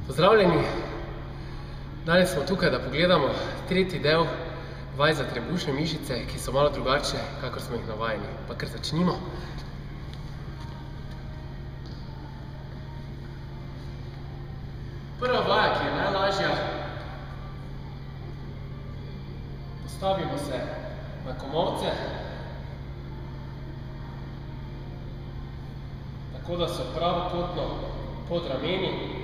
Pozdravljeni! Danes smo tukaj, da pogledamo tretji del vaj za trebušne mišice, ki so malo drugačne, kakor smo jih navajeni. Pa kar začnimo. Prva vaja, ki je najlažja, postavimo se na komolce, tako da so pravokotno pod rameni.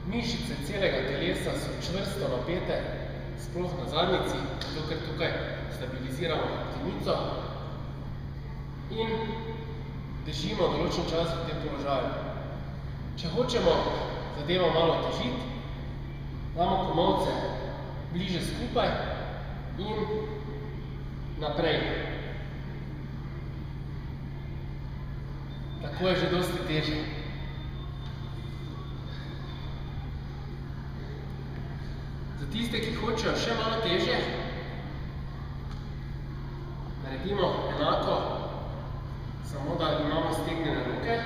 Mišice celega telesa so čvrsto napete, sploh na zadnjici, zato ker tukaj stabiliziramo hrbtenico in držimo določen čas v tem položaju. Če hočemo zadevo malo otežiti, damo komolce bliže skupaj in naprej. Tako je že dosti težje. Za tiste, ki hočejo še malo težje, naredimo enako, samo da imamo stegnjene roke,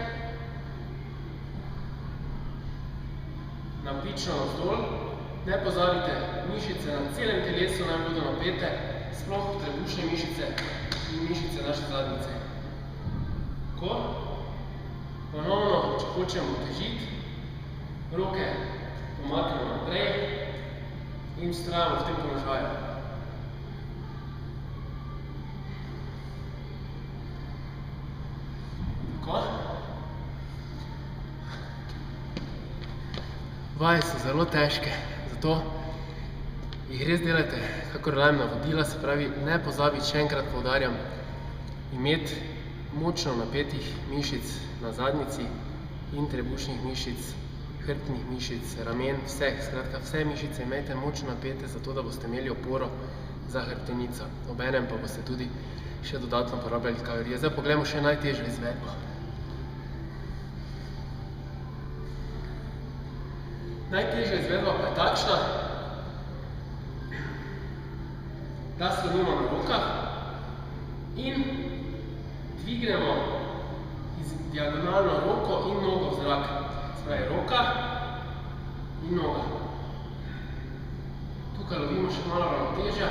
navpično navzdol. Ne pozabite, mišice na celem telesu naj bodo napete, sploh trebušne mišice in mišice naše zadnjice. Tako, ponovno, če hočemo otežiti, roke pomaknemo naprej in vztrajamo v tem položaju. Tako. Vaje so zelo težke, zato jih res delajte, kakor dajem navodila, se pravi, ne pozabiti, še enkrat poudarjam, imeti močno napetih mišic na zadnjici in trebušnih mišic, hrbtnih mišic, ramen, vseh, skratka, vse mišice imejte močno napete, zato da boste imeli oporo za hrbtenico. Obenem pa boste tudi še dodatno porabljali kalorije. Zdaj pogledamo še najtežjo izvedbo. Najtežja izvedba pa je takšna, da slonimo na rokah in dvignemo diagonalno roko in nogo v zrak. Spravi roka in noga. Tukaj lovimo še malo ravnotežja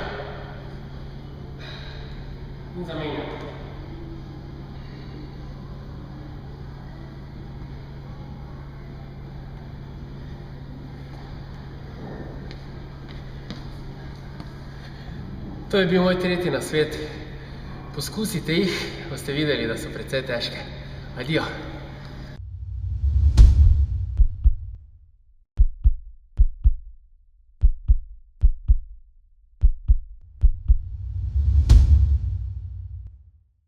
in zamenjamo. To je bil moj tretji nasvet. Poskusite jih, boste videli, da so precej težke. Adijo!